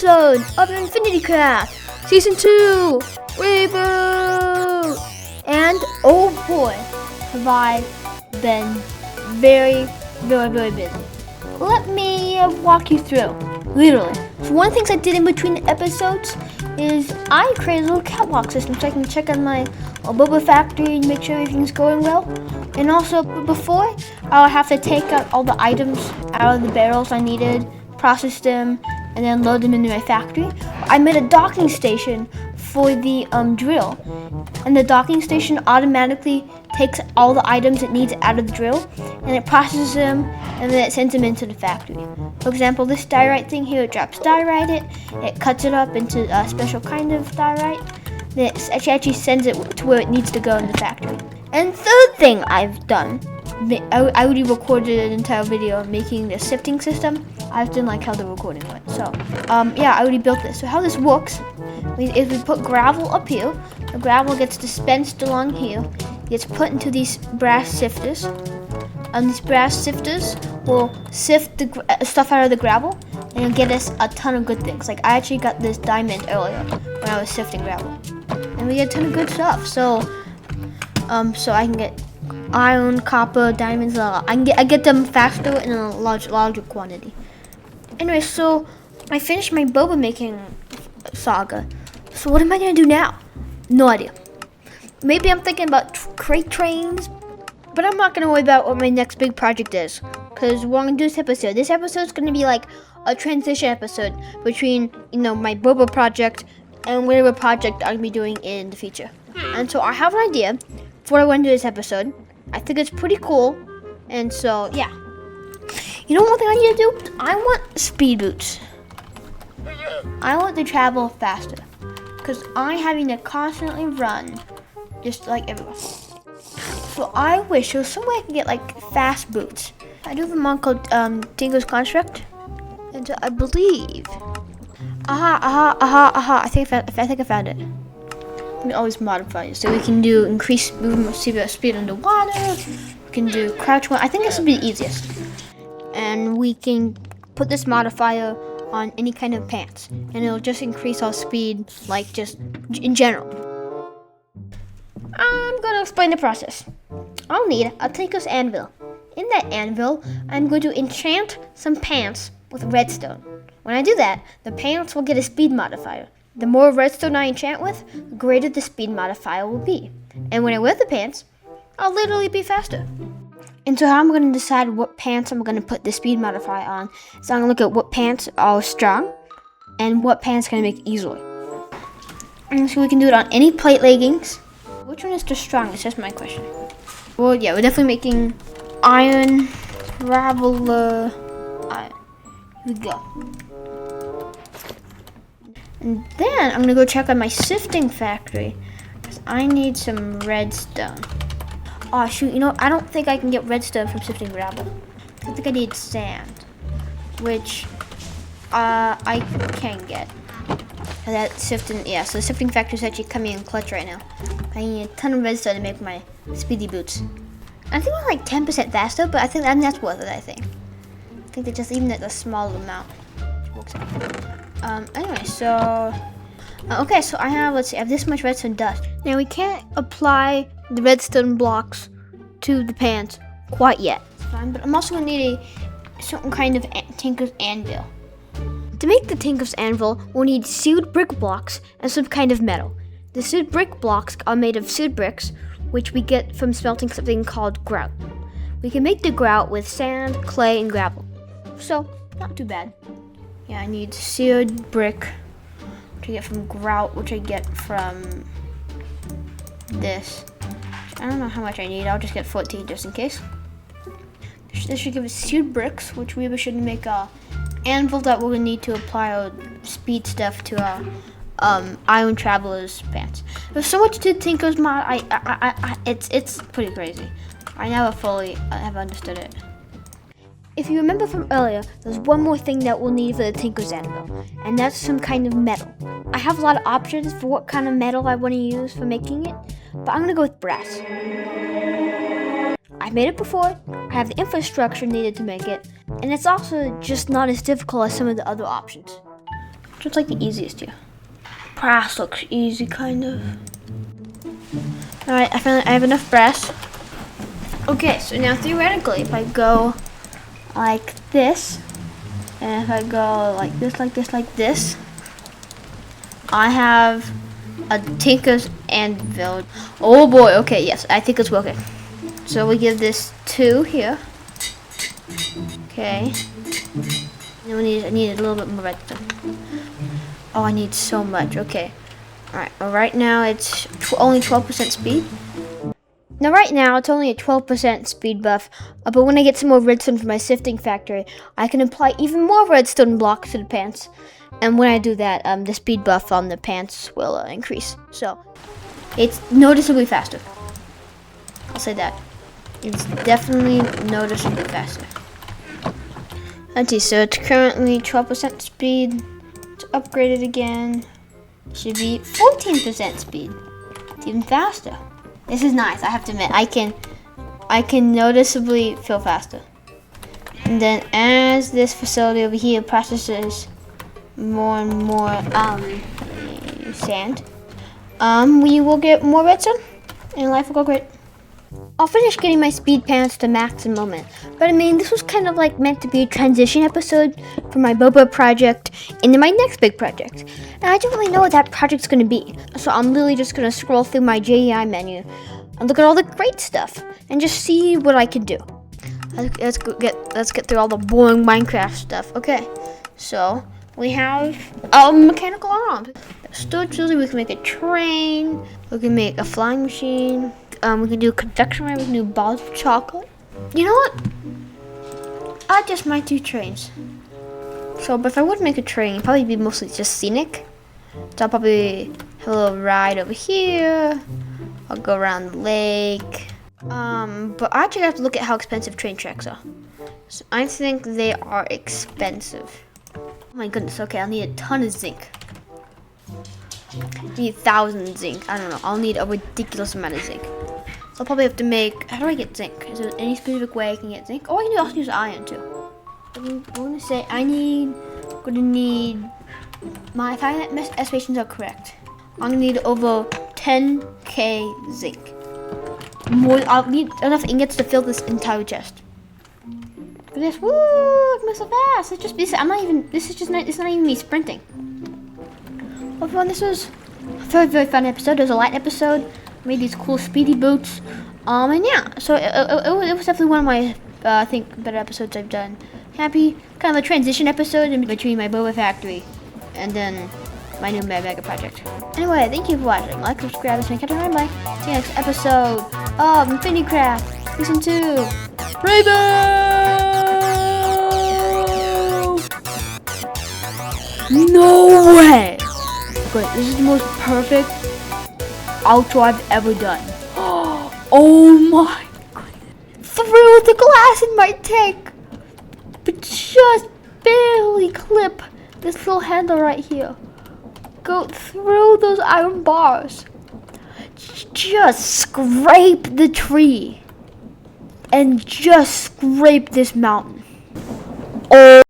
episode of InfinityCraft Season 2 Reboot! And oh boy, have I been very busy. Let me walk you through, literally. So one of the things I did in between the episodes is I created a little catwalk system so I can check on my boba factory and make sure everything's going well. And also before, I'll have to take out all the items out of the barrels I needed, process them, and then load them into my factory. I made a docking station for the drill, and the docking station automatically takes all the items it needs out of the drill, and it processes them, and then it sends them into the factory. For example, this diorite thing here, it drops diorite, it cuts it up into a special kind of diorite, then it actually sends it to where it needs to go in the factory. And third thing I've done, I already recorded an entire video making the sifting system. I just didn't like how the recording went. So, yeah, I already built this. So how this works is we put gravel up here. The gravel gets dispensed along here. Gets put into these brass sifters. And these brass sifters will sift the stuff out of the gravel and it'll get us a ton of good things. Like I actually got this diamond earlier when I was sifting gravel. And we get a ton of good stuff. So I can get iron, copper, diamonds. I get them faster in a larger quantity. Anyway, so I finished my boba making saga. So what am I gonna do now? No idea. Maybe I'm thinking about crate trains, but I'm not gonna worry about what my next big project is, because we're gonna do this episode. This episode's gonna be like a transition episode between, my boba project and whatever project I'm gonna be doing in the future. And so I have an idea for what I want to do this episode. I think it's pretty cool, and so yeah. One thing I need to do? I want speed boots. I want to travel faster, because I'm having to constantly run, just like everyone. So I wish there was some way I could get like fast boots. I do have a mod called Dingo's Construct, and so I believe. I think I found it. We can always modify it, so we can do increased movement speed underwater. We can do crouch one. I think this would be the easiest. And we can put this modifier on any kind of pants, and it'll just increase our speed, like just in general. I'm gonna explain the process. I'll need a tinker's anvil. In that anvil, I'm going to enchant some pants with redstone. When I do that, the pants will get a speed modifier. The more redstone I enchant with, the greater the speed modifier will be. And when I wear the pants, I'll literally be faster. And so how I'm going to decide what pants I'm going to put the speed modifier on is I'm going to look at what pants are strong and what pants can I make easily. And so we can do it on any plate leggings. Which one is the strongest? That's my question. Well, yeah, we're definitely making iron, traveler, iron. Here we go. And then I'm going to go check on my sifting factory because I need some redstone. Oh shoot, I don't think I can get redstone from sifting gravel. I think I need sand, which I can get. So that sifting, yeah, so the sifting factory is actually coming in clutch right now. I need a ton of redstone to make my speedy boots. I think we're like 10% faster, but I think that's worth it, I think that just even at a small amount, it works out. Anyway, so okay, so I have this much redstone dust. Now we can't apply the redstone blocks to the pants quite yet. It's fine, but I'm also gonna need a certain kind of tinker's anvil. To make the tinker's anvil, we'll need sealed brick blocks and some kind of metal. The sealed brick blocks are made of sealed bricks, which we get from smelting something called grout. We can make the grout with sand, clay, and gravel. So, not too bad. Yeah, I need seared brick, which I get from grout, which I get from this. I don't know how much I need. I'll just get 14 just in case. This should give us seared bricks, which we should make a anvil that we're gonna need to apply our speed stuff to our iron traveler's pants. There's so much to Tinker's mod. It's pretty crazy. I never fully have understood it. If you remember from earlier, there's one more thing that we'll need for the Tinker's Anvil, and that's some kind of metal. I have a lot of options for what kind of metal I want to use for making it, but I'm going to go with brass. I've made it before, I have the infrastructure needed to make it, and it's also just not as difficult as some of the other options. Just like the easiest here. Brass looks easy, kind of. Alright, I have enough brass. Okay, so now theoretically, if I go like this, and if I go like this, like this, like this, I have a Tinker's Anvil. Oh boy, okay, yes, I think it's working. So we give this 2 here. Okay. And I need a little bit more redstone. Oh, I need so much, okay. Alright, well right now it's only 12% speed. Now right now it's only a 12% speed buff, but when I get some more redstone from my sifting factory, I can apply even more redstone blocks to the pants. And when I do that, the speed buff on the pants will increase. So it's noticeably faster. I'll say that. It's definitely noticeably faster. Let's see, so it's currently 12% speed. It's upgraded again. Should be 14% speed. It's even faster. This is nice, I have to admit. I can noticeably feel faster. And then as this facility over here processes more and more sand, we will get more redstone and life will go great. I'll finish getting my speed pants to maximum, but I mean, this was kind of like meant to be a transition episode for my Boba project into my next big project. And I don't really know what that project's gonna be. So I'm literally just gonna scroll through my JEI menu and look at all the great stuff and just see what I can do. Let's get through all the boring Minecraft stuff. Okay, so we have mechanical arms. Storage facility, we can make a train, we can make a flying machine. We can do a confectionery with new balls of chocolate. You know what? I just might do trains. So, but if I would make a train, it'd probably be mostly just scenic. So I'll probably have a little ride over here. I'll go around the lake. But I actually have to look at how expensive train tracks are. So I think they are expensive. Oh my goodness, okay, I'll need a ton of zinc. I need 1,000 zinc. I don't know, I'll need a ridiculous amount of zinc. So I'll probably have to make, how do I get zinc? Is there any specific way I can get zinc? Oh, I can also use iron too. I'm going to say if my estimations are correct, I'm going to need over 10k zinc. I'll need enough ingots to fill this entire chest. Look at this, woo, it moves so fast. It's not even me sprinting. Well, everyone, this was a very, very fun episode. It was a light episode. I made these cool speedy boots. And yeah, so it was definitely one of my, I think, better episodes I've done. Happy, kind of a transition episode in between my Boba factory and then my new mega project. Anyway, thank you for watching. Like, subscribe, and catch you bye. See you next episode of InfinityCraft Season 2. Rainbow! No way! Good. This is the most perfect outro I've ever done. Oh my goodness. Through the glass in my tank. But just barely clip this little handle right here. Go through those iron bars. Just scrape the tree. And just scrape this mountain. Oh.